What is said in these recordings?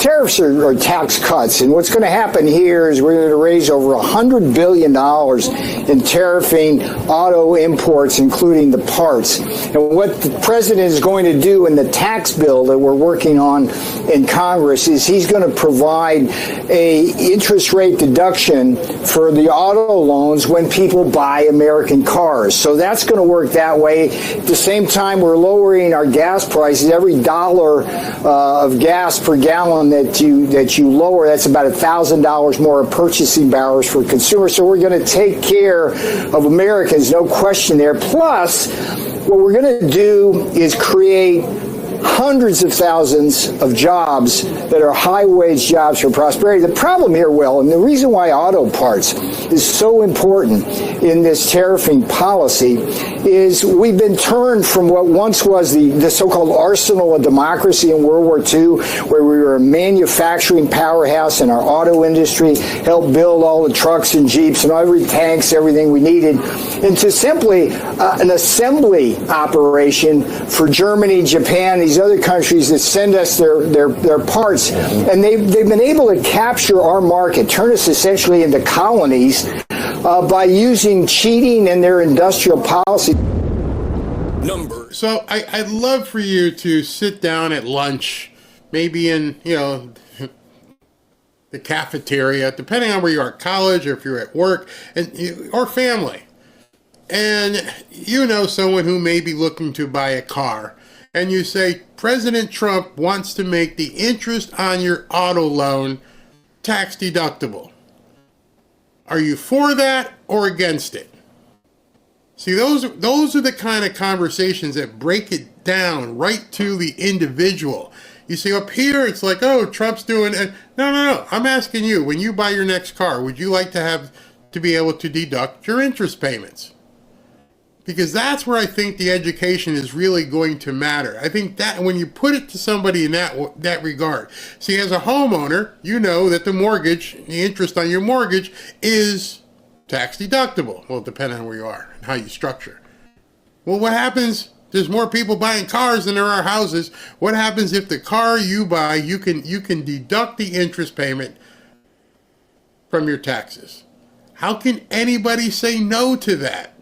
tariffs are tax cuts, and what's going to happen here is we're going to raise over $100 billion in tariffing auto imports, including the parts. And what the president is going to do in the tax bill that we're working on in Congress is he's going to provide a interest rate deduction for the auto loans when people buy American cars. So that's going to work that way. At the same time, we're lowering our gas prices. Every dollar of gas per gallon that you lower, that's about $1,000 more of purchasing powers for consumers. So we're going to take care of Americans, no question there. Plus, what we're going to do is create hundreds of thousands of jobs that are high-wage jobs for prosperity. The problem here, Will, and the reason why auto parts is so important in this tariffing policy is we've been turned from what once was the so-called arsenal of democracy in World War II, where we were a manufacturing powerhouse in our auto industry, helped build all the trucks and Jeeps and every tanks, everything we needed, into simply an assembly operation for Germany, Japan, these other countries that send us their parts. And they've been able to capture our market, turn us essentially into colonies by using cheating in their industrial policy. So I'd love for you to sit down at lunch, maybe in, the cafeteria, depending on where you are at college or if you're at work, or family. And you know someone who may be looking to buy a car, and you say, President Trump wants to make the interest on your auto loan tax deductible. Are you for that or against it? See, those are the kind of conversations that break it down right to the individual. You see, up here, it's like, oh, Trump's doing it. No. I'm asking you, when you buy your next car, would you like to be able to deduct your interest payments? Because that's where I think the education is really going to matter. I think that when you put it to somebody in that regard. See, as a homeowner, you know that the interest on your mortgage is tax deductible. Well, depending on where you are and how you structure. Well, what happens? There's more people buying cars than there are houses. What happens if the car you buy, you can deduct the interest payment from your taxes? How can anybody say no to that?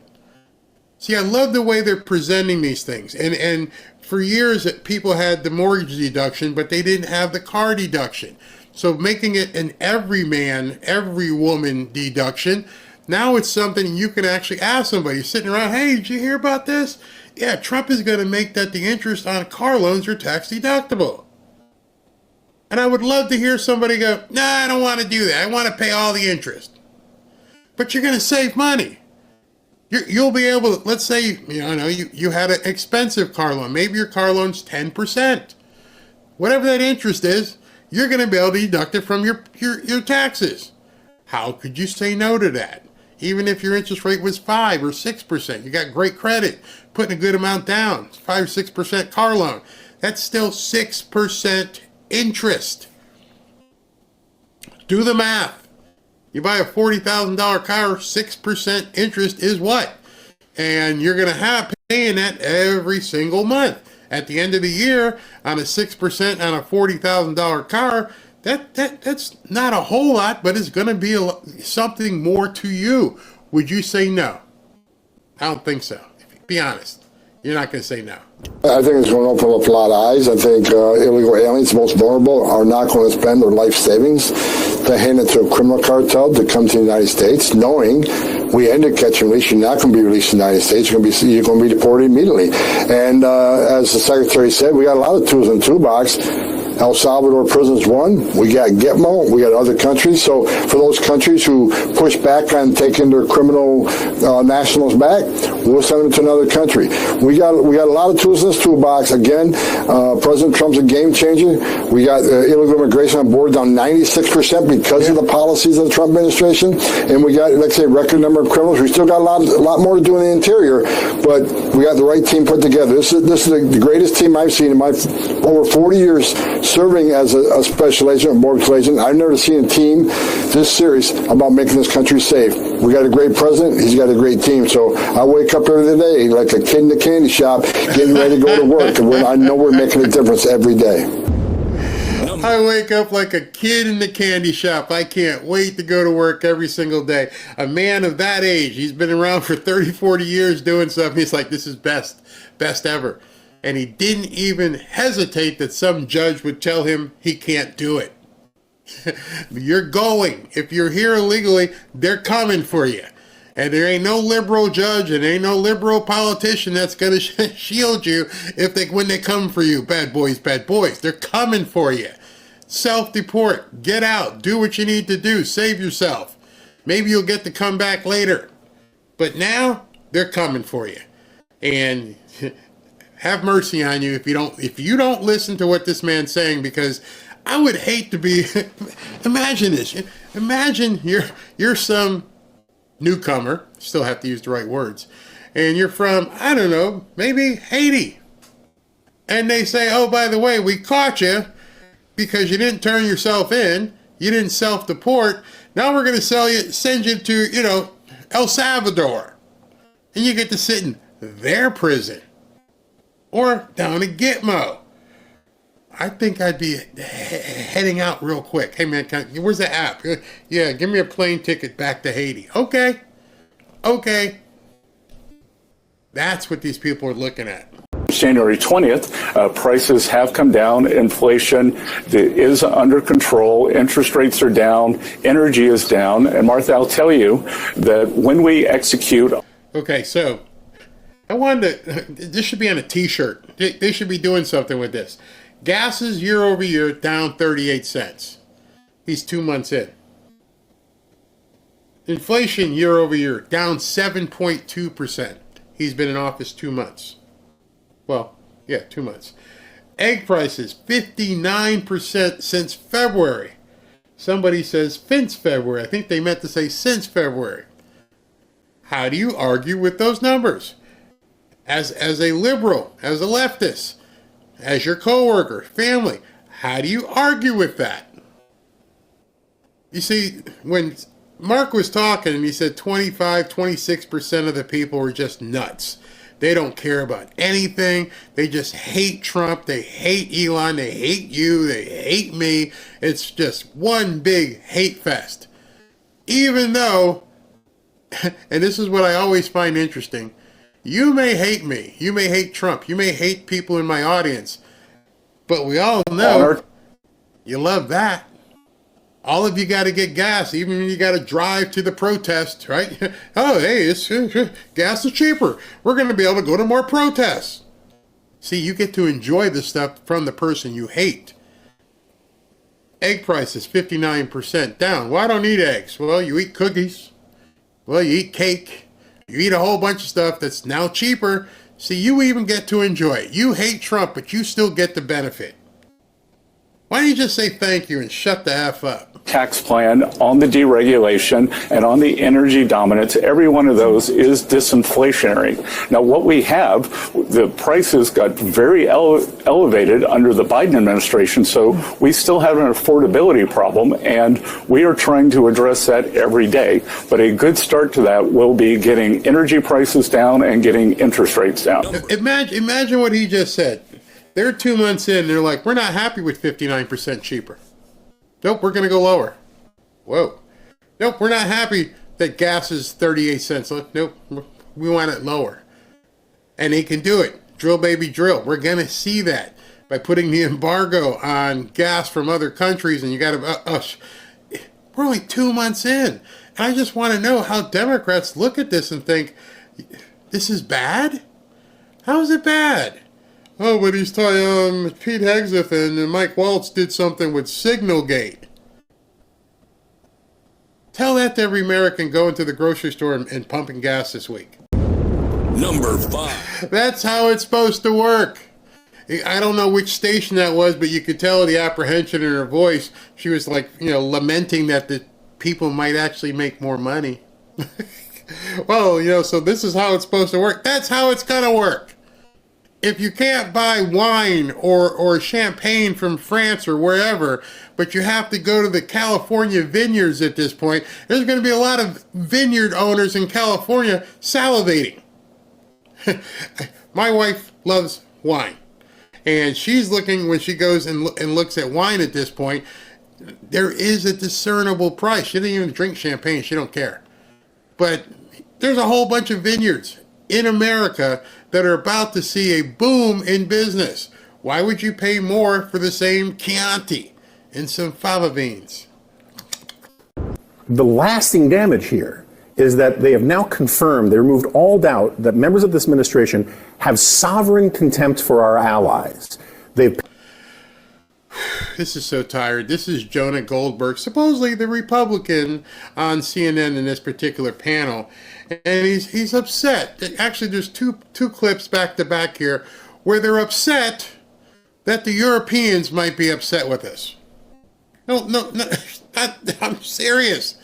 See, I love the way they're presenting these things. And for years, people had the mortgage deduction, but they didn't have the car deduction. So making it an every man, every woman deduction, now it's something you can actually ask somebody sitting around, hey, did you hear about this? Yeah, Trump is going to make that the interest on car loans are tax deductible. And I would love to hear somebody go, nah, I don't want to do that. I want to pay all the interest. But you're going to save money. You'll be able to, let's say, you had an expensive car loan. Maybe your car loan's 10%. Whatever that interest is, you're going to be able to deduct it from your taxes. How could you say no to that? Even if your interest rate was 5 or 6%, you got great credit, putting a good amount down, 5 or 6% car loan, that's still 6% interest. Do the math. You buy a $40,000 car, 6% interest is what? And you're going to have paying that every single month. At the end of the year, on a 6% on a $40,000 car, that's not a whole lot, but it's going to be something more to you. Would you say no? I don't think so. Be honest. You're not going to say no. I think it's going to open up a lot of eyes. I think illegal aliens, the most vulnerable, are not going to spend their life savings to hand it to a criminal cartel to come to the United States, knowing we ended catch and release. You're not going to be released in the United States. You're going to be deported immediately. And as the Secretary said, we got a lot of tools in the toolbox. El Salvador prison's one. We got Gitmo. We got other countries. So for those countries who push back on taking their criminal nationals back, we'll send them to another country. We got a lot of tools in this toolbox. Again, President Trump's a game changer. We got illegal immigration on board down 96% because of the policies of the Trump administration. And we got, like I say, record number of criminals. We still got a lot more to do in the interior, but we got the right team put together. This is the greatest team I've seen in my over 40 years serving as a special agent, a border agent. I've never seen a team this serious about making this country safe. We got a great president. He's got a great team. So I wake up every day like a kid in the candy shop, getting ready to go to work. And I know we're making a difference every day. I wake up like a kid in the candy shop. I can't wait to go to work every single day. A man of that age, he's been around for 30, 40 years doing stuff. He's like, this is best ever. And he didn't even hesitate that some judge would tell him he can't do it. You're going. If you're here illegally, they're coming for you. And there ain't no liberal judge and ain't no liberal politician that's going to shield you when they come for you. Bad boys, bad boys. They're coming for you. Self-deport. Get out. Do what you need to do. Save yourself. Maybe you'll get to come back later. But now, they're coming for you. And have mercy on you if you don't listen to what this man's saying, because I would hate to be, imagine this. Imagine you're some newcomer, still have to use the right words, and you're from, I don't know, maybe Haiti. And they say, oh, by the way, we caught you because you didn't turn yourself in, you didn't self-deport. Now we're going to send you to, El Salvador. And you get to sit in their prison. Or down in Gitmo. I think I'd be heading out real quick. Hey man, where's the app? Yeah, give me a plane ticket back to Haiti. Okay. That's what these people are looking at. January 20th, prices have come down. Inflation is under control. Interest rates are down. Energy is down. And Martha, I'll tell you that when we execute... Okay, so I wanted to... This should be on a t-shirt. They should be doing something with this. Gas is year over year down 38 cents. He's 2 months in. Inflation year over year down 7.2%. He's been in office 2 months. Well, yeah, 2 months. Egg prices 59% since February. Somebody says since February. I think they meant to say since February. How do you argue with those numbers? As a liberal, as a leftist, as your coworker, family, how do you argue with that? You see, when Mark was talking and he said 26% of the people were just nuts. They don't care about anything. They just hate Trump. They hate Elon. They hate you. They hate me. It's just one big hate fest. Even though, and this is what I always find interesting, you may hate me. You may hate Trump. You may hate people in my audience. But we all know you love that. All of you got to get gas, even when you got to drive to the protest, right? Oh, hey, gas is cheaper. We're going to be able to go to more protests. See, you get to enjoy the stuff from the person you hate. Egg prices 59% down. Well, I don't eat eggs. Well, you eat cookies. Well, you eat cake. You eat a whole bunch of stuff that's now cheaper. See, you even get to enjoy it. You hate Trump, but you still get the benefit. Why don't you just say thank you and shut the F up? Tax plan on the deregulation and on the energy dominance, every one of those is disinflationary. Now, what we have, the prices got very elevated under the Biden administration, so we still have an affordability problem, and we are trying to address that every day. But a good start to that will be getting energy prices down and getting interest rates down. Imagine what he just said. They're 2 months in, they're like, we're not happy with 59% cheaper. Nope, we're going to go lower. Whoa. Nope, we're not happy that gas is 38 cents. Nope, we want it lower. And they can do it. Drill, baby, drill. We're going to see that by putting the embargo on gas from other countries. And you got to, we're only 2 months in. And I just want to know how Democrats look at this and think, this is bad? How is it bad? Oh, but he's telling Pete Hegseth and Mike Waltz did something with Signalgate. Tell that to every American going to the grocery store and pumping gas this week. Number 5. That's how it's supposed to work. I don't know which station that was, but you could tell the apprehension in her voice. She was like, lamenting that the people might actually make more money. Well, so this is how it's supposed to work. That's how it's going to work. If you can't buy wine or champagne from France or wherever, but you have to go to the California vineyards at this point, there's going to be a lot of vineyard owners in California salivating. My wife loves wine. And she's looking, when she goes and looks at wine at this point, there is a discernible price. She doesn't even drink champagne. She don't care. But there's a whole bunch of vineyards in America that are about to see a boom in business. Why would you pay more for the same Chianti and some fava beans? The lasting damage here is that they have now confirmed, they removed all doubt that members of this administration have sovereign contempt for our allies. This is so tired. This is Jonah Goldberg, supposedly the Republican on CNN in this particular panel. And he's upset. Actually, there's two clips back to back here where they're upset that the Europeans might be upset with us. No, I'm serious.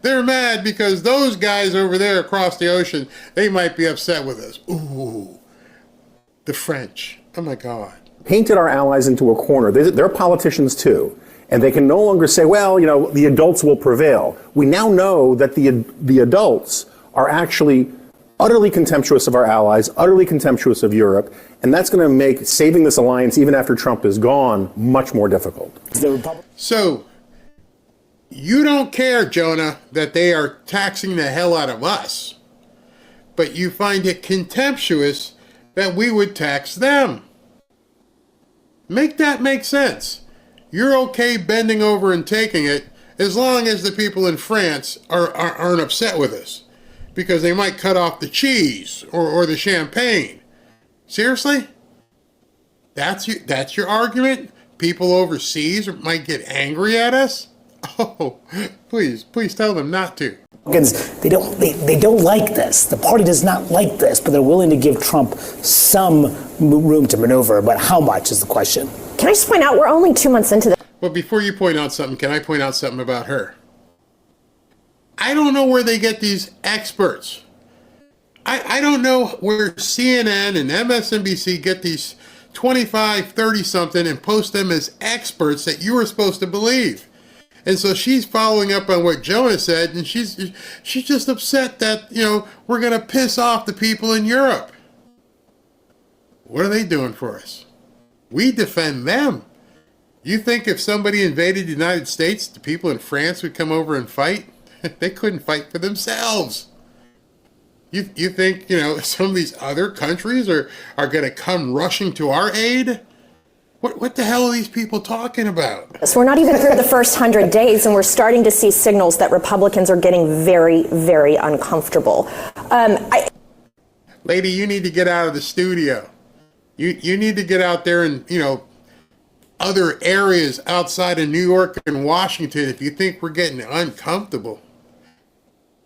They're mad because those guys over there across the ocean, they might be upset with us. Ooh, the French. Oh my God. Painted our allies into a corner. They're politicians too. And they can no longer say, well, the adults will prevail. We now know that the adults are actually utterly contemptuous of our allies, utterly contemptuous of Europe, and that's going to make saving this alliance, even after Trump is gone, much more difficult. So, you don't care, Jonah, that they are taxing the hell out of us, but you find it contemptuous that we would tax them. Make that make sense. You're okay bending over and taking it as long as the people in France aren't upset with us, because they might cut off the cheese or the champagne. Seriously? That's your argument? People overseas might get angry at us? Oh, please tell them not to. They don't like this. The party does not like this, but they're willing to give Trump some room to maneuver. But how much is the question? Can I just point out, we're only 2 months into this. Well, before you point out something, can I point out something about her? I don't know where they get these experts. I don't know where CNN and MSNBC get these 25, 30-something and post them as experts that you were supposed to believe. And so she's following up on what Jonah said, and she's just upset that, we're going to piss off the people in Europe. What are they doing for us? We defend them. You think if somebody invaded the United States, the people in France would come over and fight? They couldn't fight for themselves. You think, some of these other countries are going to come rushing to our aid? What the hell are these people talking about? So we're not even through the first 100 days, and we're starting to see signals that Republicans are getting very, very uncomfortable. Lady, you need to get out of the studio. You need to get out there and, other areas outside of New York and Washington if you think we're getting uncomfortable.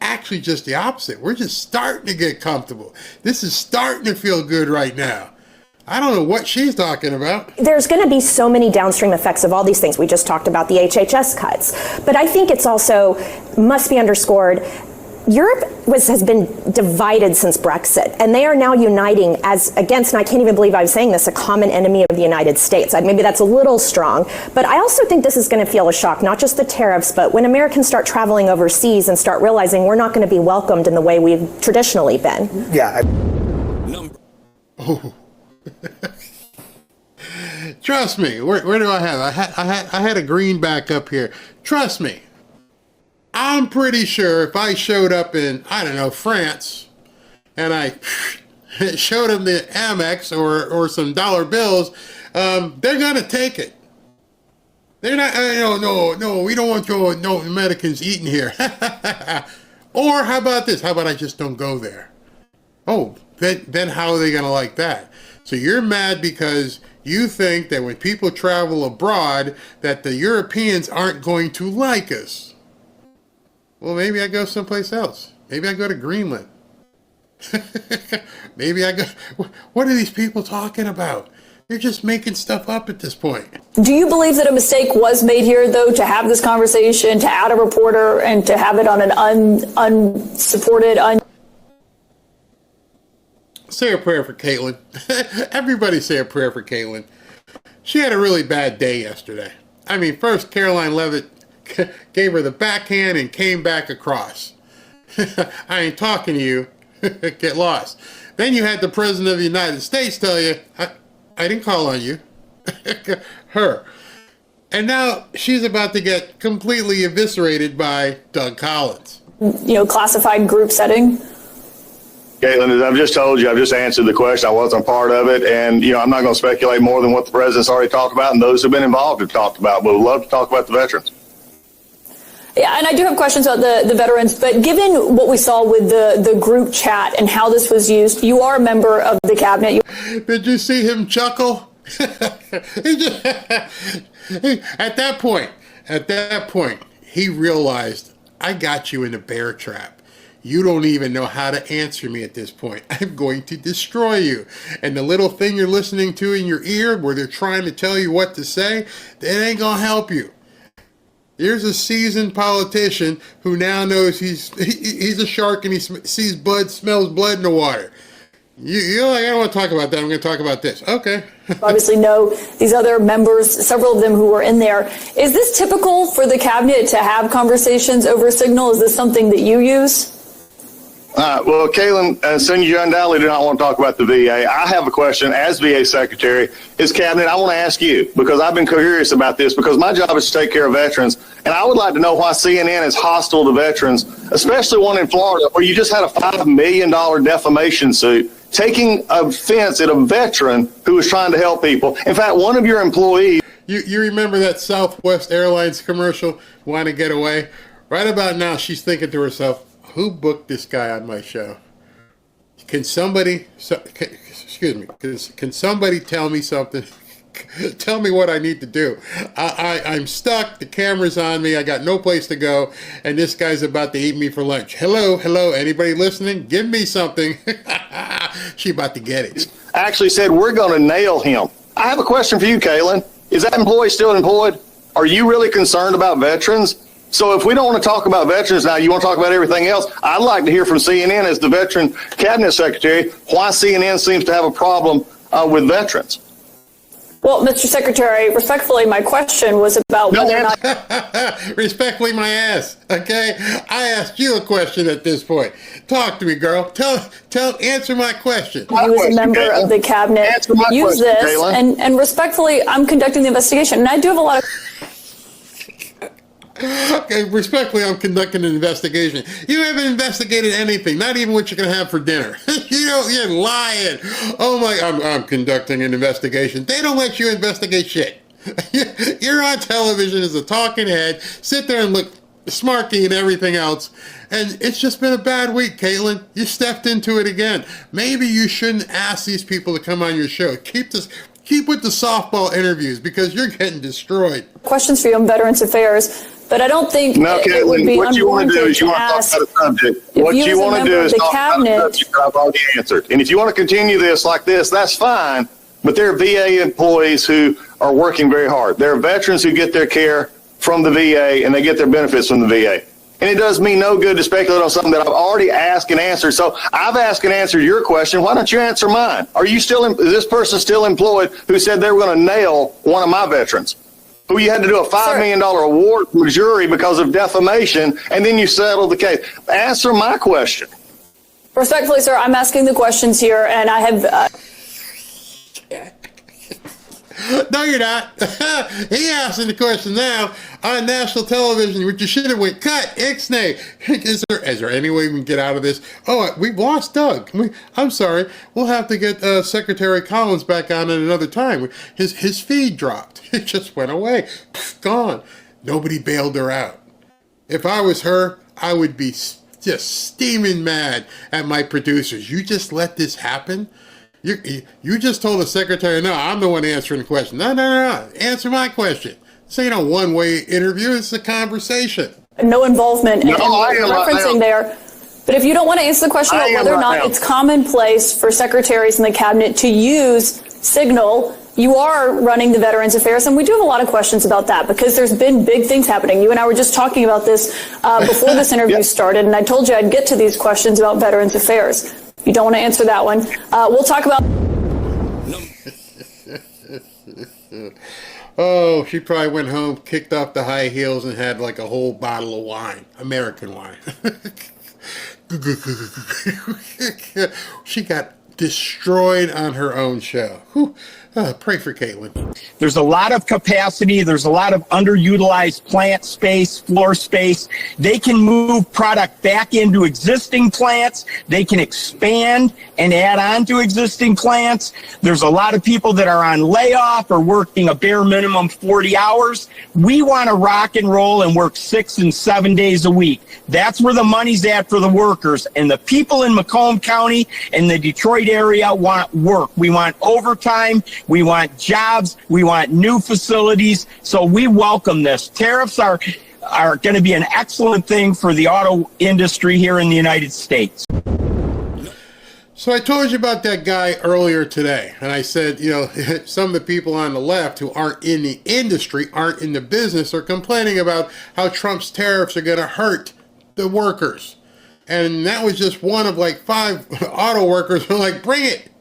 Actually, just the opposite. We're just starting to get comfortable. This is starting to feel good right now. I don't know what she's talking about. There's going to be so many downstream effects of all these things. We just talked about the HHS cuts. But I think it's also must be underscored, Europe has been divided since Brexit, and they are now uniting against, and I can't even believe I'm saying this, a common enemy of the United States. Maybe that's a little strong, but I also think this is going to feel a shock, not just the tariffs, but when Americans start traveling overseas and start realizing we're not going to be welcomed in the way we've traditionally been. Yeah. Trust me. Where do I have? I had a greenback up here. Trust me. I'm pretty sure if I showed up in, France, and I showed them the Amex or some dollar bills, they're going to take it. They're not, no, we don't want no Americans eating here. Or how about this? How about I just don't go there? Oh, then how are they going to like that? So you're mad because you think that when people travel abroad that the Europeans aren't going to like us. Well, maybe I go someplace else. Maybe I go to Greenland. Maybe I go... What are these people talking about? They're just making stuff up at this point. Do you believe that a mistake was made here, though, to have this conversation, to add a reporter, and to have it on an unsupported... Say a prayer for Caitlin. Everybody say a prayer for Caitlin. She had a really bad day yesterday. First, Caroline Levitt gave her the backhand and came back across. I ain't talking to you. Get lost. Then you had the President of the United States tell you, I didn't call on you. Her. And now she's about to get completely eviscerated by Doug Collins. Classified group setting. Caitlin, as I've just told you, I've just answered the question. I wasn't part of it. And, I'm not going to speculate more than what the president's already talked about and those who've been involved have talked about. But we'd love to talk about the veterans. Yeah, and I do have questions about the veterans, but given what we saw with the group chat and how this was used, you are a member of the cabinet. Did you see him chuckle? At that point, he realized, I got you in a bear trap. You don't even know how to answer me at this point. I'm going to destroy you. And the little thing you're listening to in your ear where they're trying to tell you what to say, that ain't going to help you. Here's a seasoned politician who now knows he's a shark and he sees blood, smells blood in the water. You're like, I don't want to talk about that. I'm going to talk about this. Okay. Obviously know these other members, several of them who were in there. Is this typical for the cabinet to have conversations over Signal? Is this something that you use? Well, Caitlin, soon you undoubtedly do not want to talk about the VA. I have a question as VA Secretary. As Cabinet, I want to ask you, because I've been curious about this, because my job is to take care of veterans, and I would like to know why CNN is hostile to veterans, especially one in Florida, where you just had a $5 million defamation suit taking offense at a veteran who was trying to help people. In fact, one of your employees... You remember that Southwest Airlines commercial, Want to Get Away? Right about now, she's thinking to herself, who booked this guy on my show? Can somebody tell me something? Tell me what I need to do. I'm stuck. The camera's on me. I got no place to go. And this guy's about to eat me for lunch. Hello. Anybody listening? Give me something. She about to get it. Actually said, we're going to nail him. I have a question for you, Kaylin. Is that employee still employed? Are you really concerned about veterans? So if we don't want to talk about veterans now, you want to talk about everything else, I'd like to hear from CNN as the Veteran Cabinet Secretary why CNN seems to have a problem with veterans. Well, Mr. Secretary, respectfully, my question was about whether or not... Respectfully, my ass, okay? I asked you a question at this point. Talk to me, girl. Answer my question. You as a member of the cabinet use this, and respectfully, I'm conducting the investigation, and I do have a lot of... Okay, respectfully, I'm conducting an investigation. You haven't investigated anything, not even what you're going to have for dinner. You're lying. Oh my, I'm conducting an investigation. They don't let you investigate shit. You're on television as a talking head, sit there and look smarky and everything else. And it's just been a bad week, Caitlin. You stepped into it again. Maybe you shouldn't ask these people to come on your show. Keep with the softball interviews because you're getting destroyed. Questions for you on Veterans Affairs. But I don't think it would be unwarranted to ask. What you want to do is talk about a subject that I've already answered. And if you want to continue this like this, that's fine. But there are VA employees who are working very hard. There are veterans who get their care from the VA and they get their benefits from the VA. And it does me no good to speculate on something that I've already asked and answered. So I've asked and answered your question. Why don't you answer mine? Is this person still employed who said they were going to nail one of my veterans? Who you had to do a $5 million award from a jury because of defamation, and then you settled the case. Answer my question. Respectfully, sir, I'm asking the questions here, and I have... No, you're not. He asking the question now on national television, which you should have went, cut, ixnay. Is there any way we can get out of this? Oh, we've lost Doug. I'm sorry. We'll have to get Secretary Collins back on at another time. His feed dropped. It just went away. Gone. Nobody bailed her out. If I was her, I would be just steaming mad at my producers. You just let this happen? You just told the secretary, no, I'm the one answering the question. No. Answer my question. This ain't a one-way interview. It's a conversation. No involvement in referencing there. But if you don't want to answer the question about whether or not it's commonplace for secretaries in the cabinet to use Signal, you are running the Veterans Affairs, and we do have a lot of questions about that because there's been big things happening. You and I were just talking about this before this interview started, and I told you I'd get to these questions about Veterans Affairs. You don't want to answer that one. We'll talk about... Oh, she probably went home, kicked off the high heels, and had like a whole bottle of wine. American wine. She got destroyed on her own show. Whew. Pray for Caitlin. There's a lot of capacity. There's a lot of underutilized plant space, floor space. They can move product back into existing plants. They can expand and add on to existing plants. There's a lot of people that are on layoff or working a bare minimum 40 hours. We want to rock and roll and work 6 and 7 days a week. That's where the money's at for the workers. And the people in Macomb County and the Detroit area want work. We want overtime. We want jobs. We want new facilities. So we welcome this. Tariffs are going to be an excellent thing for the auto industry here in the United States. So I told you about that guy earlier today, and I said, you know, some of the people on the left who aren't in the industry, aren't in the business, are complaining about how Trump's tariffs are going to hurt the workers. And that was just one of like 5 auto workers who are like, bring it.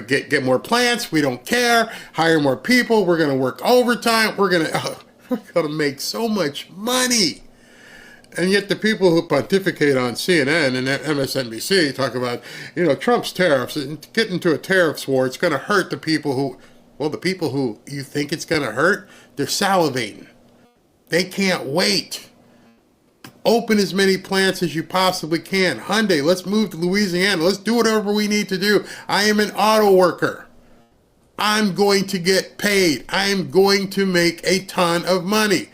Get more plants. We don't care. Hire more people. We're going to work overtime. We're going to make so much money. And yet the people who pontificate on CNN and MSNBC talk about, you know, Trump's tariffs and get into a tariffs war. It's going to hurt the people who you think it's going to hurt, they're salivating. They can't wait. Open as many plants as you possibly can. Hyundai, let's move to Louisiana. Let's do whatever we need to do. I am an auto worker. I'm going to get paid. I am going to make a ton of money.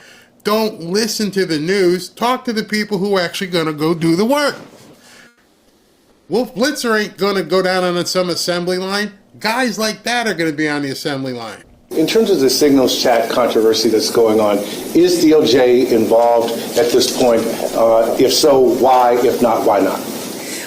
Don't listen to the news. Talk to the people who are actually going to go do the work. Wolf Blitzer ain't going to go down on some assembly line. Guys like that are going to be on the assembly line. In terms of the signals chat controversy that's going on, is DOJ involved at this point? If so, why? If not, why not?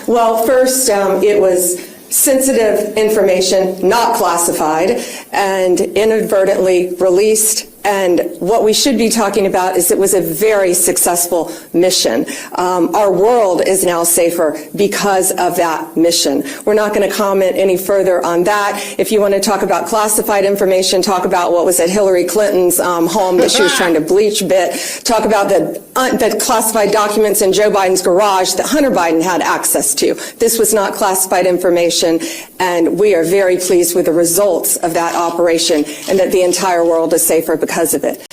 Well, first, it was sensitive information, not classified, and inadvertently released. And what we should be talking about is it was a very successful mission. Our world is now safer because of that mission. We're not going to comment any further on that. If you want to talk about classified information, talk about what was at Hillary Clinton's home that she was trying to bleach a bit. Talk about the classified documents in Joe Biden's garage that Hunter Biden had access to. This was not classified information, and we are very pleased with the results of that operation and that the entire world is safer because of it.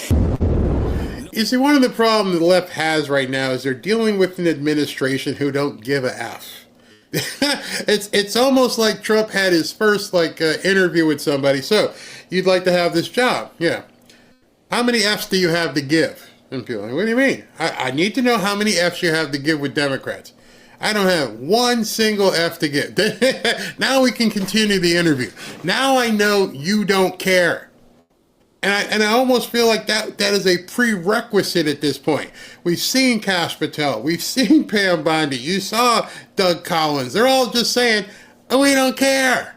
You see, one of the problems the left has right now is they're dealing with an administration who don't give a F. It's almost like Trump had his first interview with somebody. So, you'd like to have this job? Yeah. How many Fs do you have to give? And people are like, what do you mean? I need to know how many Fs you have to give with Democrats. I don't have one single F to give. Now we can continue the interview. Now I know you don't care. And I almost feel like that is a prerequisite at this point. We've seen Kash Patel. We've seen Pam Bondi. You saw Doug Collins. They're all just saying, oh, we don't care.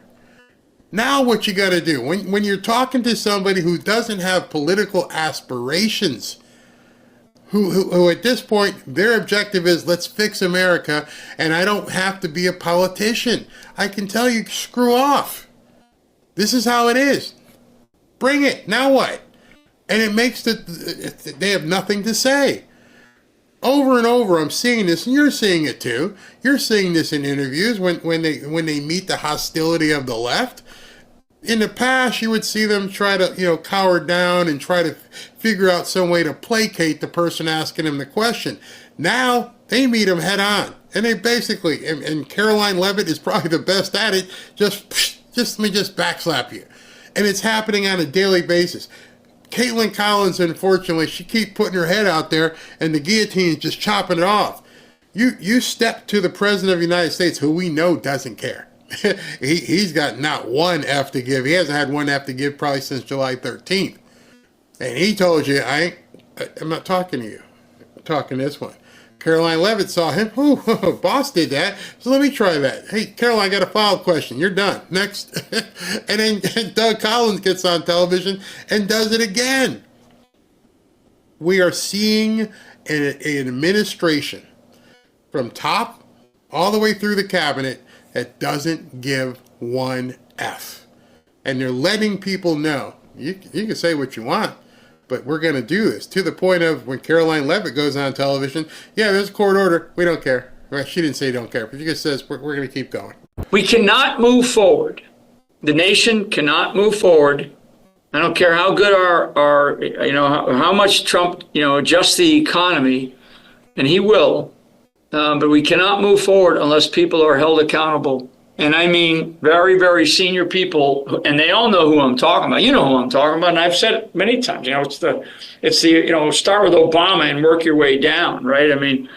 Now what you got to do, when you're talking to somebody who doesn't have political aspirations, who at this point, their objective is, let's fix America, and I don't have to be a politician. I can tell you, screw off. This is how it is. Bring it. Now what? And it makes they have nothing to say. Over and over, I'm seeing this, and you're seeing it too. You're seeing this in interviews when they meet the hostility of the left. In the past, you would see them try to, cower down and try to figure out some way to placate the person asking them the question. Now, they meet them head on. And they basically, and Caroline Leavitt is probably the best at it, let me just backslap you. And it's happening on a daily basis. Caitlin Collins, unfortunately, she keeps putting her head out there, and the guillotine is just chopping it off. You step to the President of the United States, who we know doesn't care. He's got not one F to give. He hasn't had one F to give probably since July 13th. And he told you, I'm not talking to you. I'm talking to this one. Caroline Leavitt saw him. Ooh, boss did that. So let me try that. Hey, Caroline, I got a follow-up question. You're done. Next. And then Doug Collins gets on television and does it again. We are seeing an administration from top all the way through the cabinet that doesn't give one F. And they're letting people know, you can say what you want, but we're going to do this, to the point of when Caroline Leavitt goes on television, yeah, there's a court order, we don't care. Well, she didn't say don't care, but she just says we're going to keep going. We cannot move forward. The nation cannot move forward. I don't care how good our how much Trump, adjusts the economy, and he will, but we cannot move forward unless people are held accountable. And I mean very, very senior people, and they all know who I'm talking about. You know who I'm talking about, and I've said it many times. It's the start with Obama and work your way down, right? I mean,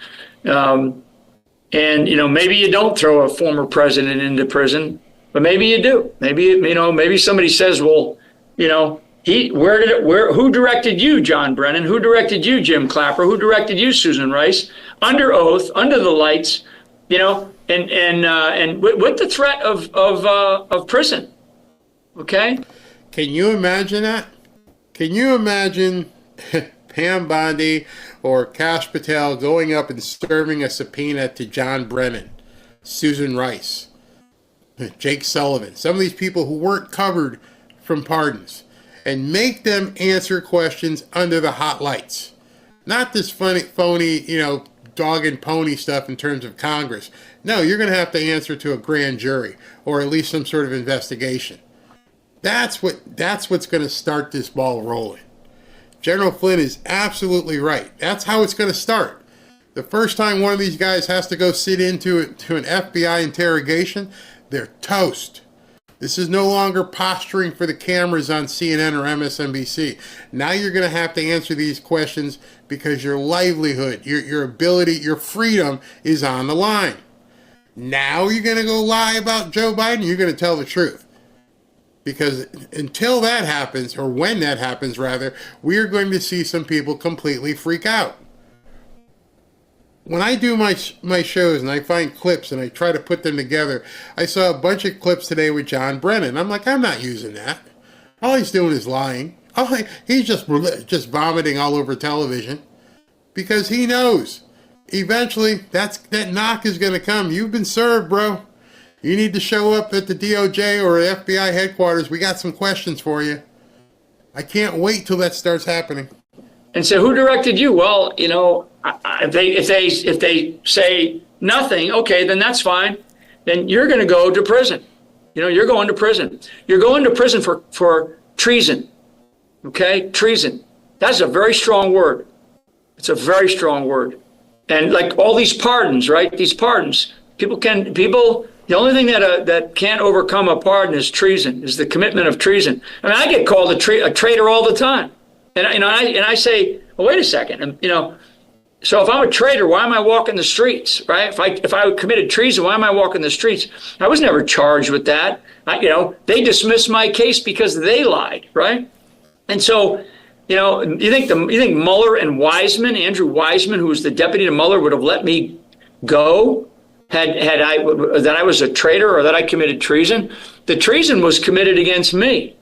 maybe you don't throw a former president into prison, but maybe you do. Maybe somebody says, well, who directed you, John Brennan? Who directed you, Jim Clapper? Who directed you, Susan Rice? Under oath, under the lights, and with the threat of prison. Okay. Can you imagine that? Can you imagine Pam Bondi or Kash Patel going up and serving a subpoena to John Brennan, Susan Rice, Jake Sullivan, some of these people who weren't covered from pardons, and make them answer questions under the hot lights? Not this phony, dog and pony stuff in terms of Congress. No, you're going to have to answer to a grand jury or at least some sort of investigation. That's what's going to start this ball rolling. General Flynn is absolutely right. That's how it's going to start. The first time one of these guys has to go sit into an FBI interrogation, they're toast. This is no longer posturing for the cameras on CNN or MSNBC. Now you're going to have to answer these questions because your livelihood, your ability, your freedom is on the line. Now you're going to go lie about Joe Biden. You're going to tell the truth. Because until that happens, or when that happens rather, we're going to see some people completely freak out. When I do my shows and I find clips and I try to put them together, I saw a bunch of clips today with John Brennan. I'm like, I'm not using that. All he's doing is lying. He's just vomiting all over television because he knows eventually that knock is going to come. You've been served, bro. You need to show up at the DOJ or FBI headquarters. We got some questions for you. I can't wait till that starts happening. And so who directed you? Well, if they say nothing, okay, then that's fine. Then you're going to go to prison. You're going to prison. You're going to prison for treason. Okay, treason. That's a very strong word. It's a very strong word. And like all these pardons, right? These pardons, the only thing that can't overcome a pardon is treason, is the commitment of treason. I mean, I get called a traitor all the time. And I say, well, wait a second. So if I'm a traitor, why am I walking the streets, right? If I committed treason, why am I walking the streets? I was never charged with that. They dismissed my case because they lied, right? And so, you think Mueller and Wiseman, Andrew Wiseman, who was the deputy to Mueller, would have let me go that I was a traitor or that I committed treason? The treason was committed against me.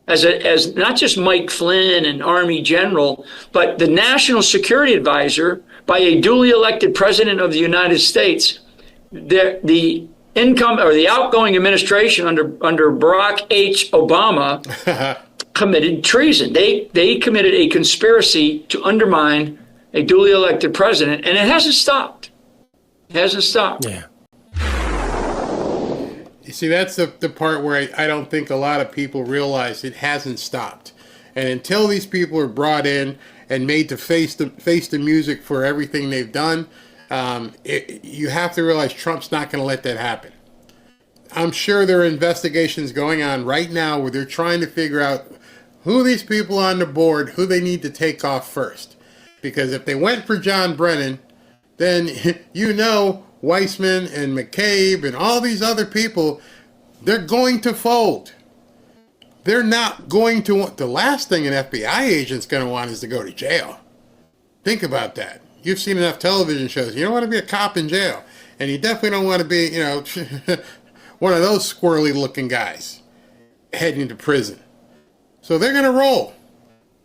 As not just Mike Flynn, an Army general, but the national security advisor by a duly elected president of the United States. The outgoing administration under Barack H. Obama committed treason. They committed a conspiracy to undermine a duly elected president, and it hasn't stopped. It hasn't stopped. Yeah. You see, that's the part where I don't think a lot of people realize it hasn't stopped. And until these people are brought in and made to face the music for everything they've done, you have to realize Trump's not going to let that happen. I'm sure there are investigations going on right now where they're trying to figure out who these people on the board, who they need to take off first. Because if they went for John Brennan, then Weissman and McCabe and all these other people, they're going to fold. They're not going to want. The last thing an FBI agent's going to want is to go to jail. Think about that. You've seen enough television shows. You don't want to be a cop in jail. And you definitely don't want to be, one of those squirrely looking guys heading to prison. So they're going to roll.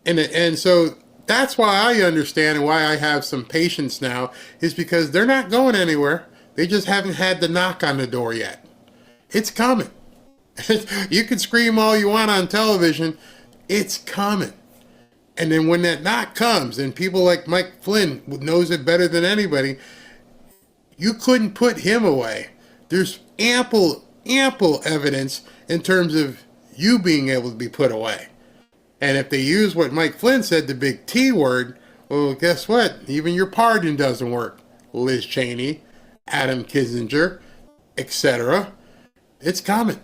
And so that's why I understand and why I have some patience now, is because they're not going anywhere. They just haven't had the knock on the door yet. It's coming. You can scream all you want on television. It's coming. And then when that knock comes, and people like Mike Flynn knows it better than anybody, You couldn't put him away. There's ample evidence in terms of you being able to be put away. And if they use what Mike Flynn said, the big T word, well, guess what? Even your pardon doesn't work. Liz Cheney, Adam Kinzinger, etc. It's coming.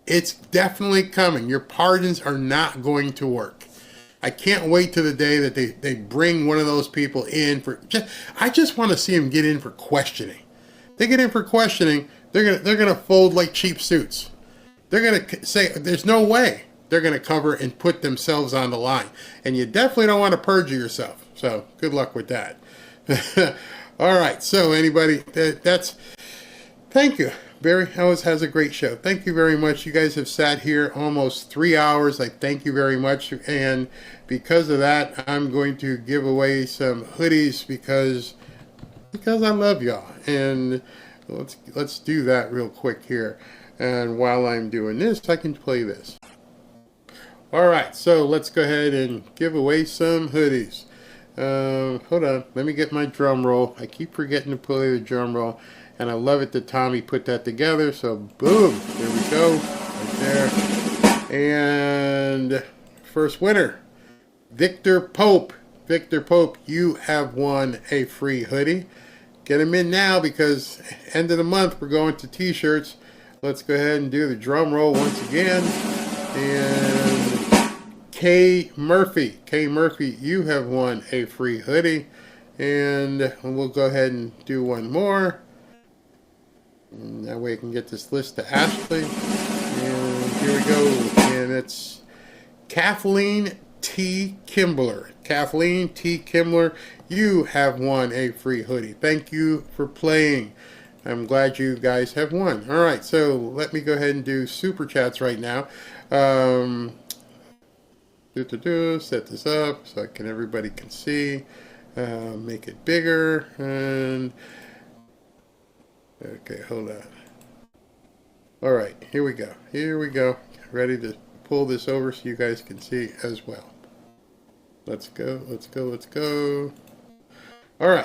It's definitely coming. Your pardons are not going to work. I can't wait till the day that they bring one of those people in for. I just want to see them get in for questioning. They get in for questioning, they're gonna fold like cheap suits. They're gonna say there's no way they're gonna cover and put themselves on the line. And you definitely don't want to perjure yourself. So good luck with that. All right. So anybody, that's. Thank you. Barry always has a great show. Thank you very much. You guys have sat here almost 3 hours. I thank you very much. And because of that, I'm going to give away some hoodies because I love y'all. And let's do that real quick here. And while I'm doing this, I can play this. All right. So let's go ahead and give away some hoodies. Hold on. Let me get my drum roll. I keep forgetting to play the drum roll. And I love it that Tommy put that together. So, boom. There we go. Right there. And first winner, Victor Pope. Victor Pope, you have won a free hoodie. Get them in now because end of the month we're going to t-shirts. Let's go ahead and do the drum roll once again. And K. Murphy. K. Murphy, you have won a free hoodie. And we'll go ahead and do one more. And that way I can get this list to Ashley. And here we go. And it's Kathleen T. Kimbler. Kathleen T. Kimbler, you have won a free hoodie. Thank you for playing. I'm glad you guys have won. All right, so let me go ahead and do super chats right now. Set this up so everybody can see. Make it bigger and. Okay, hold on. All right, here we go. Here we go. Ready to pull this over so you guys can see as well. Let's go. Let's go. Let's go. All right.